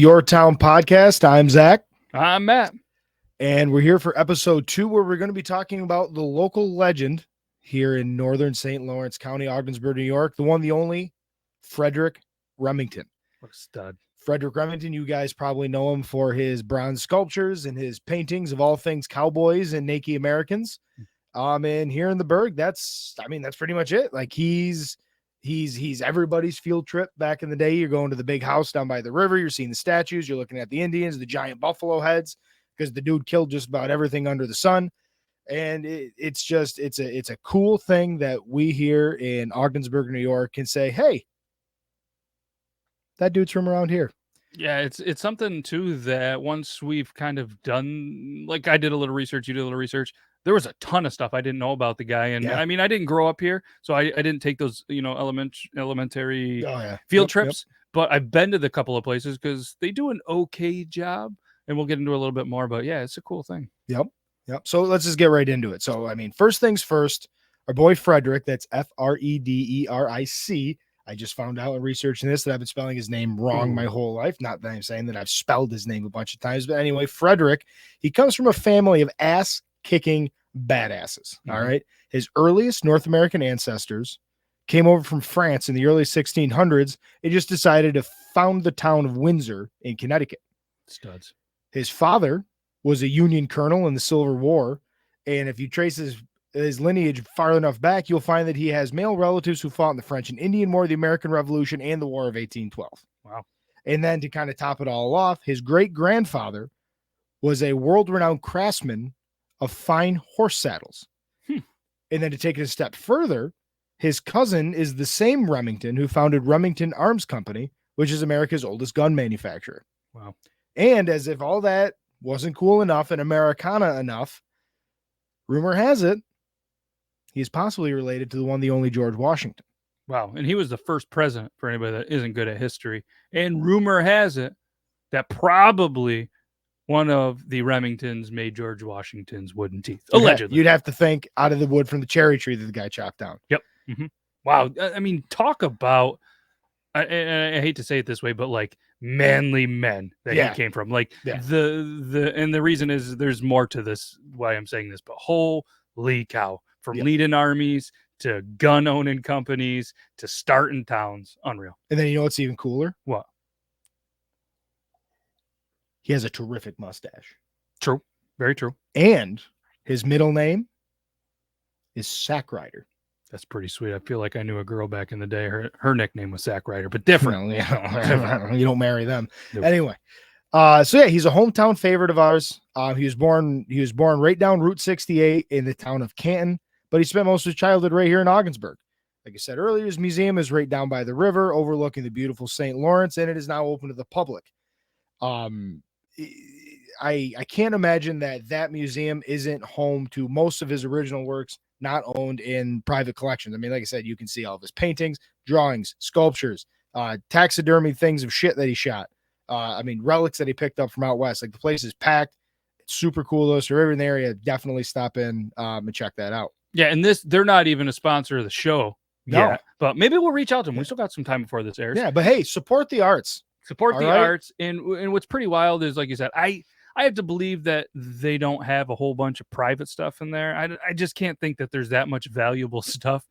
Yore Town Podcast. I'm Zach. I'm Matt. And we're here for episode 2, where we're going to be talking about the local legend here in northern St. Lawrence County, Ogdensburg, New York, the one, the only, Frederic Remington. What a stud. Frederic Remington, you guys probably know him for his bronze sculptures and his paintings of all things cowboys and naked Americans. And here in the Berg, that's pretty much it. Like he's everybody's field trip back in the day. You're going to the big house down by the river. You're seeing the statues. You're looking at the Indians, the giant buffalo heads, because the dude killed just about everything under the sun. And it's a cool thing that we here in Ogdensburg, New York can say, hey, that dude's from around here. Yeah, it's something too that once we've kind of done, like I did a little research, you did a little research. There was a ton of stuff I didn't know about the guy. And I mean, I didn't grow up here, so I didn't take those, elementary field trips, but I've been to the couple of places because they do an okay job, and we'll get into a little bit more, but yeah, it's a cool thing. Yep. So let's just get right into it. So, I mean, first things first, our boy Frederic, that's Frederic. I just found out in researching this that I've been spelling his name wrong my whole life. Not that I'm saying that I've spelled his name a bunch of times, but anyway, Frederic, he comes from a family of ass-kicking badasses. Mm-hmm. All right. His earliest North American ancestors came over from France in the early 1600s. They just decided to found the town of Windsor in Connecticut. Studs. His father was a Union colonel in the Civil War, and if you trace his lineage far enough back, you'll find that he has male relatives who fought in the French and Indian War, the American Revolution, and the War of 1812. Wow. And then to kind of top it all off, his great-grandfather was a world-renowned craftsman of fine horse saddles. And then to take it a step further, his cousin is the same Remington who founded Remington Arms Company, which is America's oldest gun manufacturer. Wow. And as if all that wasn't cool enough and Americana enough, rumor has it, he's possibly related to the one, the only George Washington. Wow. And he was the first president, for anybody that isn't good at history. And rumor has it that probably one of the Remingtons made George Washington's wooden teeth. Allegedly. You'd have to think out of the wood from the cherry tree that the guy chopped down. Yep. Mm-hmm. Wow. I mean, talk about, I hate to say it this way, but like manly men that he came from. Like and the reason is there's more to this, why I'm saying this, but holy cow. From leading armies to gun owning companies to starting towns. Unreal. And then you know what's even cooler? What? He has a terrific mustache. True. Very true. And his middle name is Sack Rider. That's pretty sweet. I feel like I knew a girl back in the day. Her nickname was Sack Rider, but different. You don't marry them. Nope. Anyway. He's a hometown favorite of ours. He was born right down Route 68 in the town of Canton, but he spent most of his childhood right here in Ogdensburg. Like I said earlier, his museum is right down by the river, overlooking the beautiful St. Lawrence, and it is now open to the public. I can't imagine that museum isn't home to most of his original works, not owned in private collections. I mean, like I said, you can see all of his paintings, drawings, sculptures, taxidermy things of shit that he shot. Relics that he picked up from out west. Like the place is packed. It's super cool though. So if you're in the area, definitely stop in and check that out. Yeah, and they're not even a sponsor of the show. No. But maybe we'll reach out to them. We still got some time before this airs. Yeah, but hey, support the arts. Support the arts. And what's pretty wild is, like you said, I have to believe that they don't have a whole bunch of private stuff in there. I just can't think that there's that much valuable stuff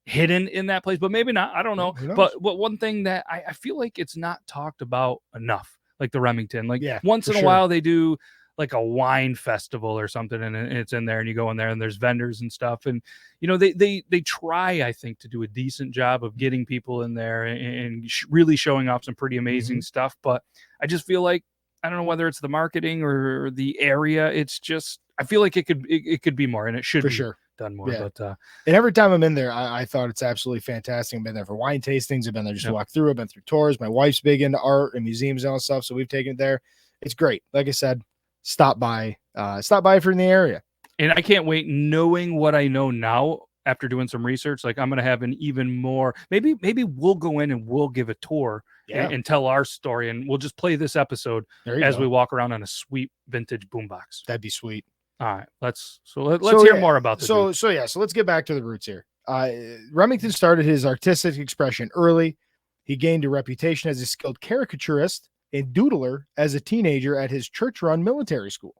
hidden in that place, but maybe not. I don't know. But one thing that I feel like it's not talked about enough, like the Remington, like once in a while they do like a wine festival or something, and it's in there, and you go in there and there's vendors and stuff. And, they try, I think, to do a decent job of getting people in there and really showing off some pretty amazing stuff. But I just feel like, I don't know whether it's the marketing or the area. It's just, I feel like it could be more, and it should for be sure done more. Yeah. But and every time I'm in there, I thought it's absolutely fantastic. I've been there for wine tastings. I've been there just to walk through. I've been through tours. My wife's big into art and museums and all that stuff, so we've taken it there. It's great. Like I said, stop by if you're in the area. And I can't wait, knowing what I know now after doing some research. Like, I'm going to have an even more, maybe we'll go in and we'll give a tour and tell our story, and we'll just play this episode as we walk around on a sweet vintage boombox. That'd be sweet. All right, let's hear more about this. So let's get back to the roots here. Remington started his artistic expression early. He gained a reputation as a skilled caricaturist and doodler as a teenager at his church-run military school.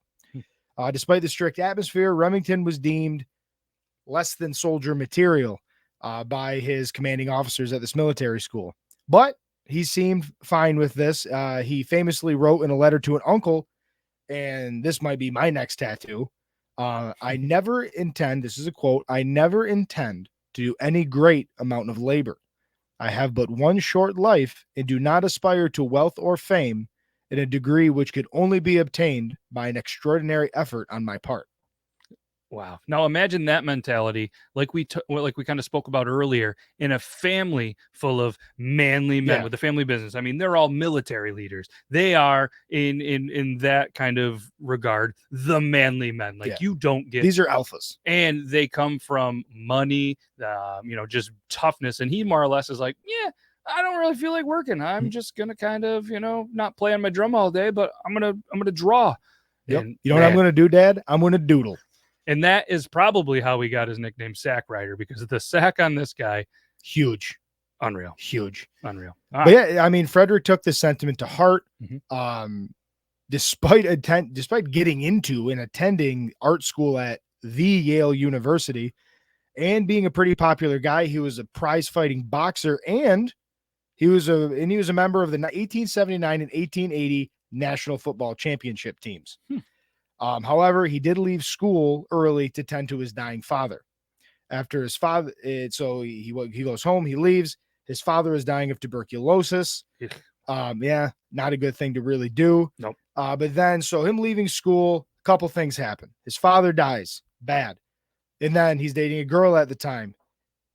Despite the strict atmosphere, Remington was deemed less than soldier material by his commanding officers at this military school. But he seemed fine with this. He famously wrote in a letter to an uncle, and this might be my next tattoo. I never intend, this is a quote, I never intend to do any great amount of labor. I have but one short life and do not aspire to wealth or fame in a degree which could only be obtained by an extraordinary effort on my part. Wow. Now imagine that mentality, like we kind of spoke about earlier, in a family full of manly men with a family business. I mean, they're all military leaders. They are in that kind of regard, the manly men. Like you don't get, these are alphas, and they come from money, just toughness. And he more or less is like, yeah, I don't really feel like working. I'm just gonna kind of, not play on my drum all day, but I'm gonna draw. Yep. And you know what I'm gonna do, Dad? I'm gonna doodle. And that is probably how he got his nickname Sack Rider, because the sack on this guy, huge, unreal, huge, unreal. But yeah, I mean, Frederic took this sentiment to heart. Despite getting into and attending art school at the Yale University and being a pretty popular guy, he was a prize-fighting boxer, and he was a member of the 1879 and 1880 National Football Championship teams. However, he did leave school early to tend to his dying father. After his father, so he goes home, he leaves. His father is dying of tuberculosis. Not a good thing to really do. Nope. But then, so him leaving school, a couple things happen. His father dies, bad, and then he's dating a girl at the time.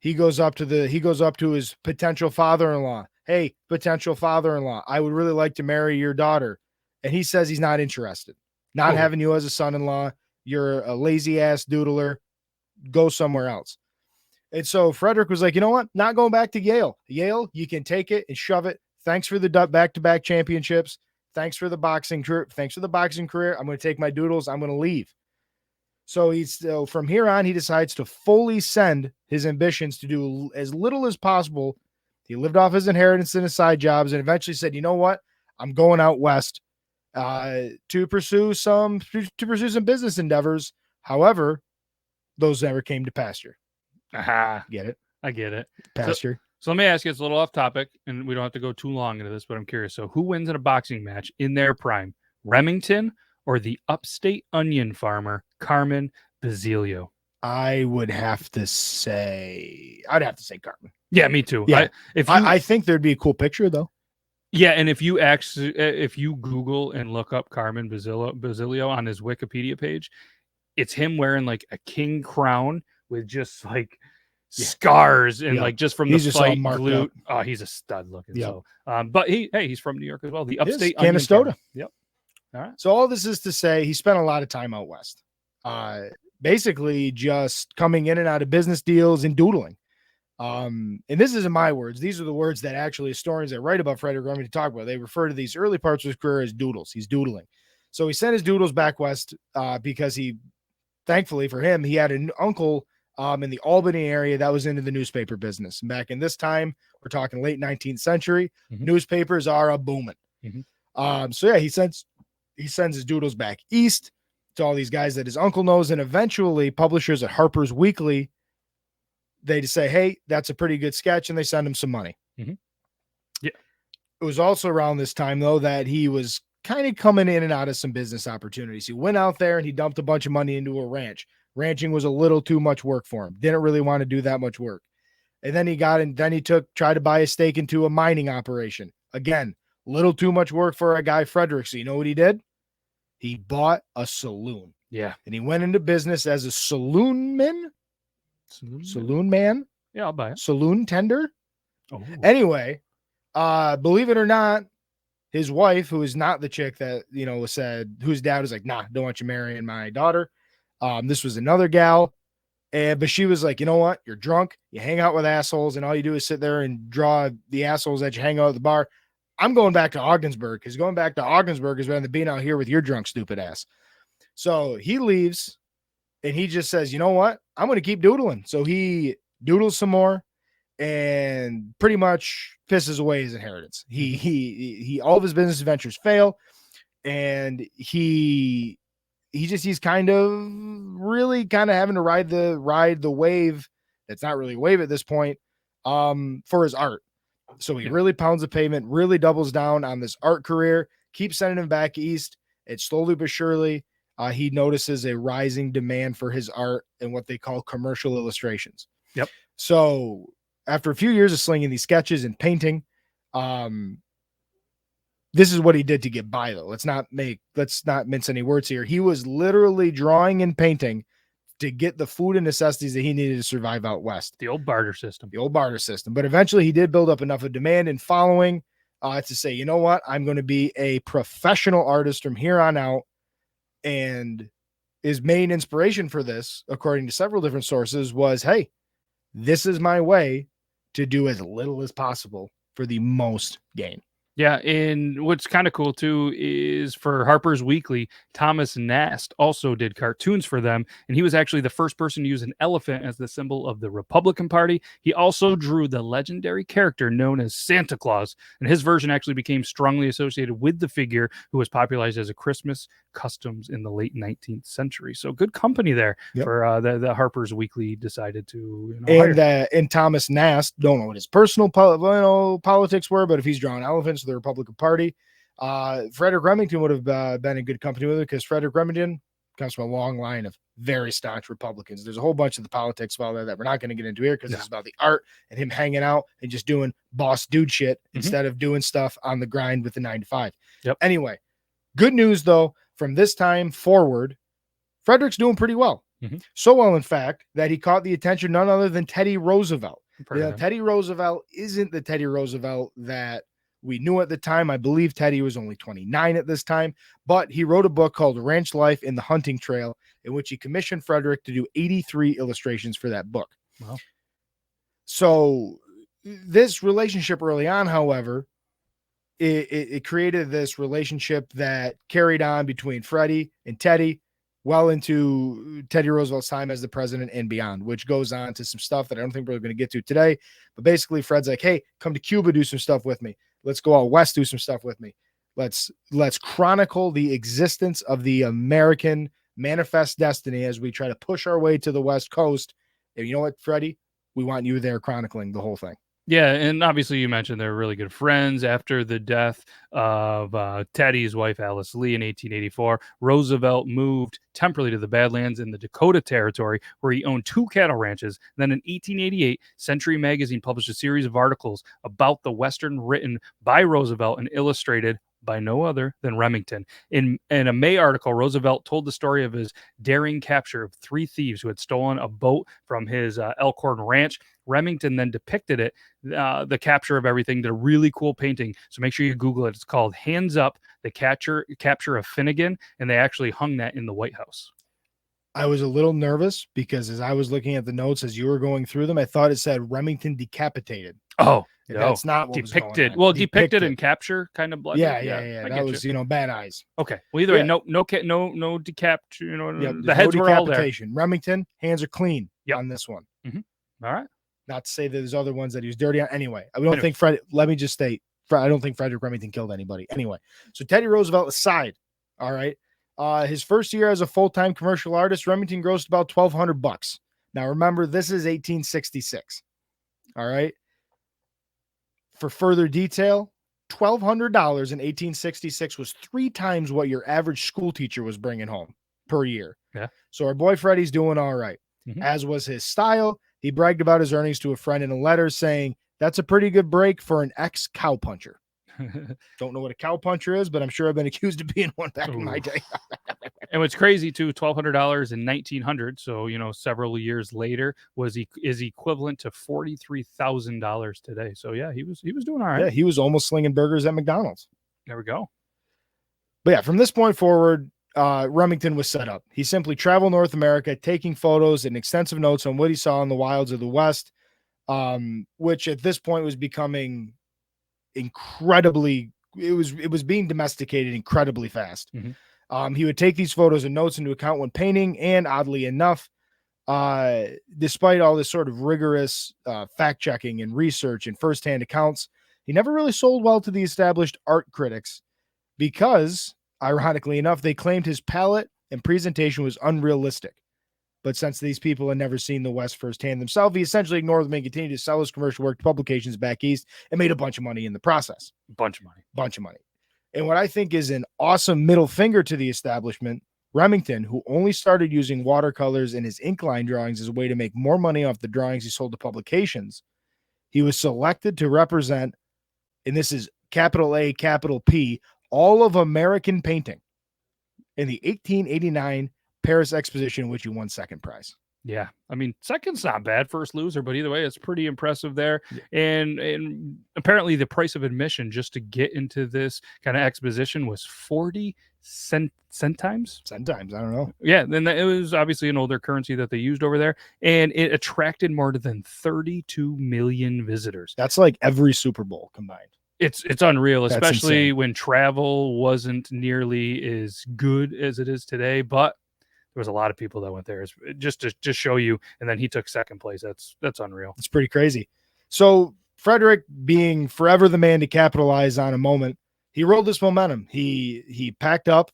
He goes up to his potential father-in-law. Hey, potential father-in-law, I would really like to marry your daughter, and he says he's not interested. Not having you as a son-in-law. You're a lazy ass doodler. Go somewhere else. And so Frederic was like, you know what? Not going back to Yale. Yale, you can take it and shove it. Thanks for the back-to-back championships. Thanks for the boxing career. I'm going to take my doodles. I'm going to leave. So from here on, he decides to fully send his ambitions to do as little as possible. He lived off his inheritance and his side jobs, and eventually said, you know what? I'm going out west to pursue some business endeavors. However, those never came to pasture. Get it? I get it. Pasture. So let me ask you, it's a little off topic, and we don't have to go too long into this, but I'm curious. So who wins in a boxing match in their prime, Remington or the upstate onion farmer, Carmen Basilio? I'd have to say Carmen. Yeah, me too. Yeah. I think there'd be a cool picture though. Yeah, and if you Google and look up Carmen Basilio on his Wikipedia page, it's him wearing like a king crown with just like scars and like just from the fight glute. Up. Oh, he's a stud looking. Yeah. So, but he's from New York as well. The upstate Canastota. Yep. All right. So all this is to say, he spent a lot of time out west, basically just coming in and out of business deals and doodling. And this isn't my words. These are the words that actually historians that write about Frederic Remington talk about. They refer to these early parts of his career as doodles. He's doodling. So he sent his doodles back west because thankfully for him, he had an uncle in the Albany area that was into the newspaper business. And back in this time, we're talking late 19th century, newspapers are a booming. He sends his doodles back east to all these guys that his uncle knows, and eventually publishers at Harper's Weekly, they just say, hey, that's a pretty good sketch, and they send him some money. Yeah. It was also around this time, though, that he was kind of coming in and out of some business opportunities. He went out there and he dumped a bunch of money into a ranch. Ranching was a little too much work for him. Didn't really want to do that much work. And then he tried to buy a stake into a mining operation. Again, little too much work for a guy, Frederic. So you know what he did? He bought a saloon. Yeah. And he went into business as a saloon man. Yeah, I'll buy it. Saloon tender. Oh. Anyway, believe it or not, his wife, who is not the chick that, said, whose dad was like, nah, don't want you marrying my daughter. This was another gal. But she was like, you know what? You're drunk. You hang out with assholes, and all you do is sit there and draw the assholes that you hang out at the bar. I'm going back to Ogdensburg, because going back to Ogdensburg is rather than being out here with your drunk, stupid ass. So he leaves, and he just says, you know what? I'm going to keep doodling. So he doodles some more, and pretty much pisses away his inheritance. He all of his business ventures fail, and he's kind of having to ride the wave. That's not really a wave at this point, for his art. So he really pounds the pavement, really doubles down on this art career, keeps sending him back east. And slowly but surely, he notices a rising demand for his art and what they call commercial illustrations. Yep. So after a few years of slinging these sketches and painting, this is what he did to get by, though. Let's not mince any words here. He was literally drawing and painting to get the food and necessities that he needed to survive out west. The old barter system. But eventually he did build up enough of demand and following to say, you know what? I'm going to be a professional artist from here on out. And his main inspiration for this, according to several different sources, was, hey, this is my way to do as little as possible for the most gain. Yeah, and what's kind of cool too is for Harper's Weekly, Thomas Nast also did cartoons for them, and he was actually the first person to use an elephant as the symbol of the Republican Party. He also drew the legendary character known as Santa Claus, and his version actually became strongly associated with the figure, who was popularized as a Christmas customs in the late 19th century. So good company there for the Harper's Weekly decided to and Thomas Nast, don't know what his personal politics were, but if he's drawing elephants for the Republican Party, Frederic Remington would have been in good company with it, because Frederic Remington comes from a long line of very staunch Republicans. There's a whole bunch of the politics about that we're not going to get into here, because it's about the art and him hanging out and just doing boss dude shit instead of doing stuff on the grind with the 9 to 5. Anyway, good news though, from this time forward, Frederic's doing pretty well. So well, in fact, that he caught the attention none other than Teddy Roosevelt. Teddy Roosevelt isn't the Teddy Roosevelt that we knew at the time. I believe Teddy was only 29 at this time, but he wrote a book called Ranch Life in the Hunting Trail, in which he commissioned Frederic to do 83 illustrations for that book. Wow. So this relationship early on, however, it created this relationship that carried on between Freddie and Teddy well into Teddy Roosevelt's time as the president and beyond, which goes on to some stuff that I don't think we're going to get to today. But basically, Fred's like, hey, come to Cuba, do some stuff with me. Let's go out west, do some stuff with me. Let's chronicle the existence of the American manifest destiny as we try to push our way to the West Coast. And you know what, Freddie? We want you there chronicling the whole thing. Yeah, and obviously you mentioned they're really good friends. After the death of Teddy's wife, Alice Lee, in 1884, Roosevelt moved temporarily to the Badlands in the Dakota Territory, where he owned 2 cattle ranches. Then in 1888, Century Magazine published a series of articles about the Western written by Roosevelt and illustrated by no other than Remington. In a May article, Roosevelt told the story of his daring capture of 3 thieves who had stolen a boat from his Elkhorn ranch. Remington then depicted it, the capture of everything, did a really cool painting. So make sure you Google it. It's called Hands Up, the Capture of Finnegan, and they actually hung that in the White House. I was a little nervous because as I was looking at the notes as you were going through them, I thought it said Remington decapitated. Oh, no. That's not what depicted. was going on. Well, depicted and capture kind of blood. Yeah. That was, bad eyes. Okay. Well, either way, no decap. The heads were all there. Remington, hands are clean on this one. All right. Not to say that there's other ones that he was dirty on. Anyway, I don't think let me just state, I don't think Frederic Remington killed anybody. Anyway, so Teddy Roosevelt aside, all right. His first year as a full-time commercial artist, Remington grossed about $1,200. Now, remember, this is 1866. All right. For further detail, $1,200 in 1866 was 3 times what your average school teacher was bringing home per year. Yeah. So our boy Freddie's doing all right, as was his style. He bragged about his earnings to a friend in a letter saying, that's a pretty good break for an ex-cowpuncher. Don't know what a cowpuncher is, but I'm sure I've been accused of being one back in my day. And what's crazy too, $1,200 in 1900, so several years later, is equivalent to $43,000 today. So yeah, he was doing all right. Yeah, he was almost slinging burgers at McDonald's. There we go. But yeah, from this point forward, Remington was set up. He simply traveled North America, taking photos and extensive notes on what he saw in the wilds of the West, which at this point was becoming incredibly, it was being domesticated incredibly fast. He would take these photos and notes into account when painting, and oddly enough, Despite all this sort of rigorous fact checking and research and firsthand accounts, he never really sold well to the established art critics because, ironically enough, they claimed his palette and presentation was unrealistic. But since these people had never seen the West firsthand themselves, he essentially ignored them and continued to sell his commercial work to publications back east and made a bunch of money in the process. Bunch of money. And what I think is an awesome middle finger to the establishment, Remington, who only started using watercolors in his ink line drawings as a way to make more money off the drawings he sold to publications, he was selected to represent, and this is capital A, capital P, all of American painting in the 1889 Paris exposition, which he won second prize. Yeah. I mean, second's not bad, first loser, but either way, it's pretty impressive there. Yeah. And apparently the price of admission just to get into this kind of exposition was 40 centimes. I don't know. Yeah. Then it was obviously an older currency that they used over there, and it attracted more than 32 million visitors. That's like every Super Bowl combined. It's unreal, especially when travel wasn't nearly as good as it is today, but there was a lot of people that went there just to show you. And then he took second place. That's unreal. It's pretty crazy. So Frederic, being forever the man to capitalize on a moment, he rode this momentum. He packed up,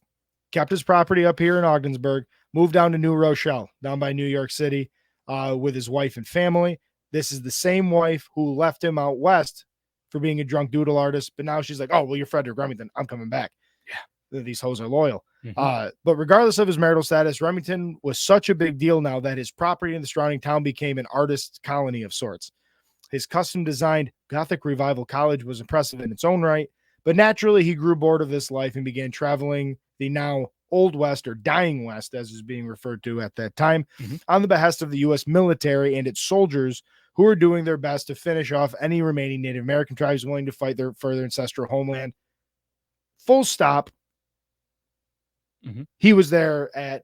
kept his property up here in Ogdensburg, moved down to New Rochelle, down by New York City, with his wife and family. This is the same wife who left him out west for being a drunk doodle artist. But now she's like, oh, well, you're Frederic Remington. I'm coming back. Yeah. These hoes are loyal. Mm-hmm. But regardless of his marital status, Remington was such a big deal now that his property in the surrounding town became an artist's colony of sorts. His custom-designed Gothic Revival College was impressive in its own right, but naturally he grew bored of this life and began traveling the now Old West, or Dying West, as is being referred to at that time, on the behest of the U.S. military and its soldiers, who were doing their best to finish off any remaining Native American tribes willing to fight for their ancestral homeland. Full stop. He was there at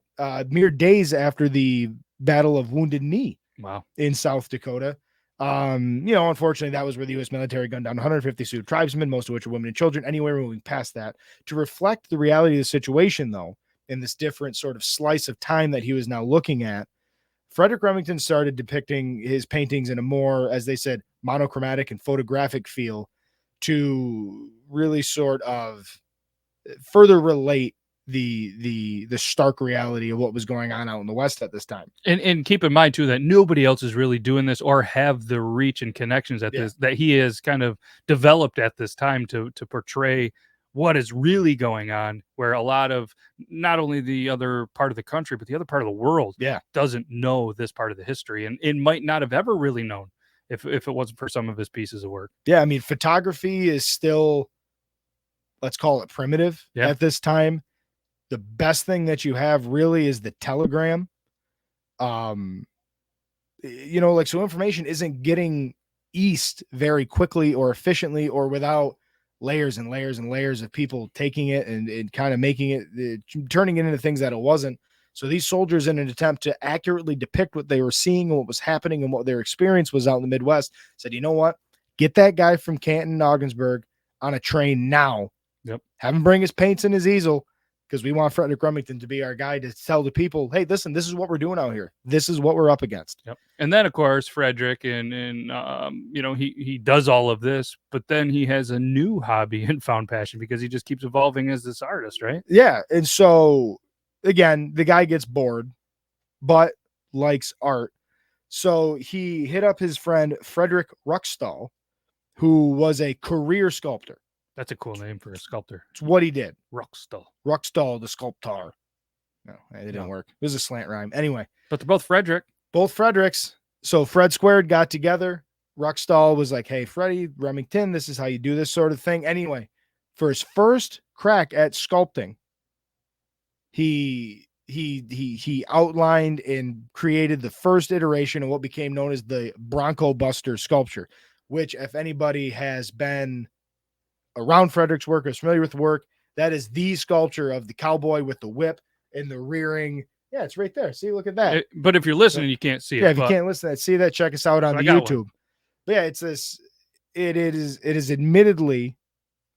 mere days after the Battle of Wounded Knee. Wow. In South Dakota. Unfortunately, that was where the U.S. military gunned down 150 Sioux tribesmen, most of which are women and children. Anyway, we're moving past that. To reflect the reality of the situation, though, in this different sort of slice of time that he was now looking at, Frederic Remington started depicting his paintings in a more, as they said, monochromatic and photographic feel to really sort of further relate the stark reality of what was going on out in the West at this time. And keep in mind too that nobody else is really doing this or have the reach and connections that he has kind of developed at this time to portray what is really going on, where a lot of not only the other part of the country but the other part of the world doesn't know this part of the history, and it might not have ever really known if it wasn't for some of his pieces of work. Yeah, I mean, photography is still, let's call it, primitive at this time. The best thing that you have really is the telegram. So information isn't getting east very quickly or efficiently or without layers and layers and layers of people taking it and kind of making it, turning it into things that it wasn't. So these soldiers, in an attempt to accurately depict what they were seeing and what was happening and what their experience was out in the Midwest, said, you know what? Get that guy from Canton, Ogdensburg on a train now. Yep. Have him bring his paints and his easel, because we want Frederic Remington to be our guy to tell the people, hey, listen, this is what we're doing out here. This is what we're up against. Yep. And then, of course, Frederic, he does all of this, but then he has a new hobby and found passion because he just keeps evolving as this artist, right? Yeah. And so, again, the guy gets bored, but likes art. So he hit up his friend Frederic Ruckstall, who was a career sculptor. That's a cool name for a sculptor. It's what he did. Ruckstall, the sculptor. No, it didn't work. It was a slant rhyme. Anyway. But they're both Frederic. Both Frederics. So Fred Squared got together. Ruckstall was like, hey, Freddie Remington, this is how you do this sort of thing. Anyway, for his first crack at sculpting, he outlined and created the first iteration of what became known as the Bronco Buster sculpture, which, if anybody has been around Frederic's work or is familiar with the work, that is the sculpture of the cowboy with the whip and the rearing. Yeah, it's right there. See, look at that. But if you're listening, you can't see it. Yeah, if you can't listen to that, see that, check us out on the YouTube. But yeah, it's this. It is admittedly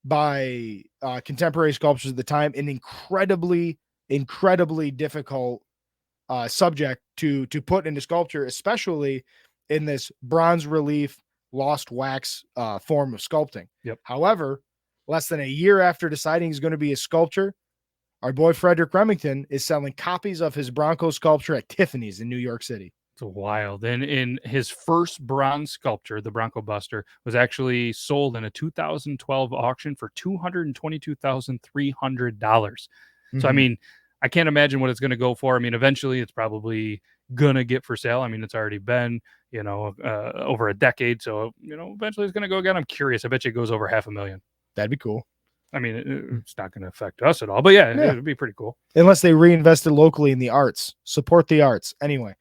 by contemporary sculptors at the time an incredibly difficult subject to put into sculpture, especially in this bronze relief lost wax form of sculpting. Yep. However, less than a year after deciding he's going to be a sculptor, our boy Frederic Remington is selling copies of his Bronco sculpture at Tiffany's in New York City. It's wild. And in his first bronze sculpture, the Bronco Buster, was actually sold in a 2012 auction for $222,300. So, I mean, I can't imagine what it's going to go for. I mean, eventually it's probably going to get for sale. I mean, it's already been, over a decade. So, eventually it's going to go again. I'm curious. I bet you it goes over $500,000. That'd be cool. I mean, it's not going to affect us at all, but yeah, it would be pretty cool. Unless they reinvested locally in the arts. Support the arts. Anyways.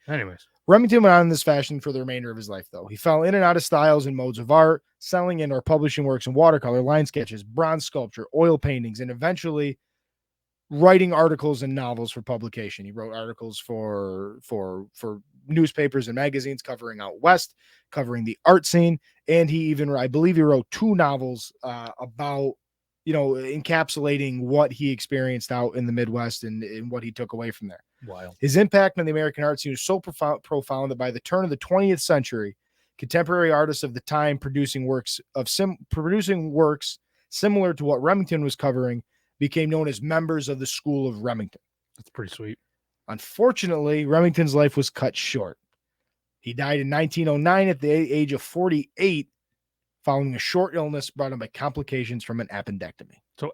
Remington went on in this fashion for the remainder of his life, though. He fell in and out of styles and modes of art, selling in or publishing works in watercolor, line sketches, bronze sculpture, oil paintings, and eventually writing articles and novels for publication. He wrote articles for newspapers and magazines covering out West, covering the art scene, and I believe he wrote 2 novels about encapsulating what he experienced out in the Midwest and what he took away from there. Wild. His impact on the American art scene was so profound that by the turn of the 20th century, contemporary artists of the time producing works similar to what Remington was covering became known as members of the School of Remington. That's pretty sweet. Unfortunately, Remington's life was cut short. He died in 1909 at the age of 48, following a short illness brought on by complications from an appendectomy. So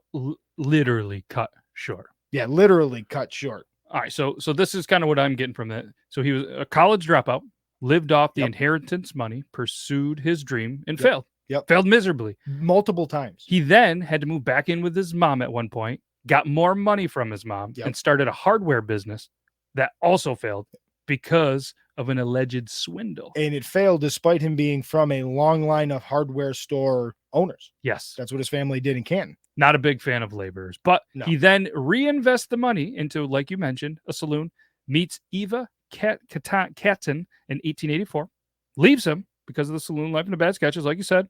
literally cut short. Yeah, literally cut short. All right, so this is kind of what I'm getting from that. So he was a college dropout, lived off the inheritance money, pursued his dream, and failed. Failed miserably. Multiple times. He then had to move back in with his mom at one point, got more money from his mom, and started a hardware business that also failed because of an alleged swindle. And it failed despite him being from a long line of hardware store owners. Yes. That's what his family did in Canton. Not a big fan of laborers, but he then reinvests the money into, like you mentioned, a saloon, meets Eva Catton in 1884, leaves him because of the saloon life and the bad sketches, like you said.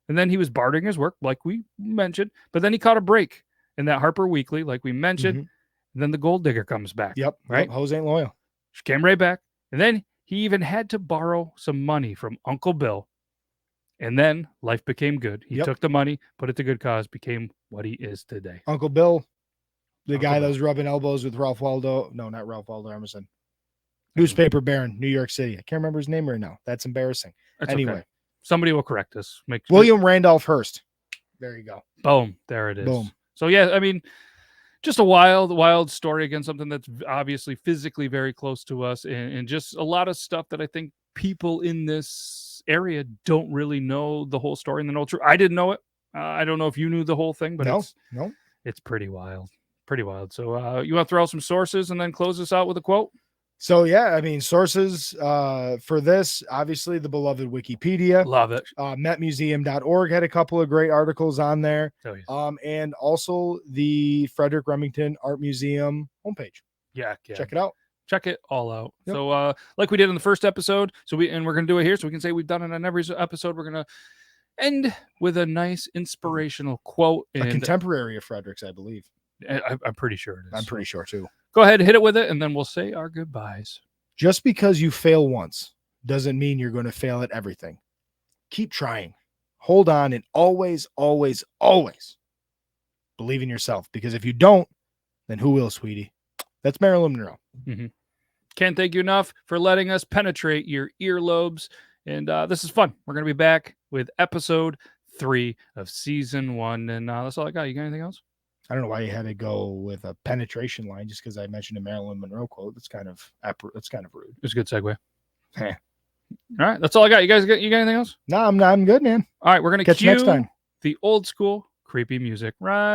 And then he was bartering his work, like we mentioned, but then he caught a break in that Harper Weekly, like we mentioned. And then the gold digger comes back. Right? Hoes ain't loyal. She came right back. And then he even had to borrow some money from Uncle Bill. And then life became good. He took the money, put it to good cause, became what he is today. Uncle Bill, the guy that was rubbing elbows with Ralph Waldo. No, not Ralph Waldo Emerson. Newspaper baron, New York City. I can't remember his name right now. That's embarrassing. Anyway. Okay. Somebody will correct us. William Randolph Hearst. There you go. Boom. There it is. Boom. So, yeah, I mean, just a wild story. Again, something that's obviously physically very close to us and just a lot of stuff that I think people in this area don't really know the whole story and the whole truth. I didn't know it. I don't know if you knew the whole thing, but it's pretty wild. Pretty wild. So you want to throw out some sources and then close this out with a quote? So, yeah, I mean, sources for this, obviously, the beloved Wikipedia. Love it. metmuseum.org had a couple of great articles on there. Oh, yes. And also the Frederic Remington Art Museum homepage. Yeah. Check it out. Check it all out. Yep. So, like we did in the first episode, we're going to do it here. So we can say we've done it on every episode. We're going to end with a nice inspirational quote. A contemporary of Frederick's, I believe. I'm pretty sure it is. I'm pretty sure, too. Go ahead, hit it with it, and then we'll say our goodbyes. Just because you fail once doesn't mean you're going to fail at everything. Keep trying. Hold on, and always, always, always believe in yourself. Because if you don't, then who will, sweetie? That's Marilyn Monroe. Can't thank you enough for letting us penetrate your earlobes. And this is fun. We're going to be back with episode 3 of season 1. And that's all I got. You got anything else? I don't know why you had to go with a penetration line just because I mentioned a Marilyn Monroe quote. That's kind of rude. It's a good segue. All right, that's all I got. You got anything else? No, I'm good, man. All right, we're gonna catch you next time. The old school creepy music. Right.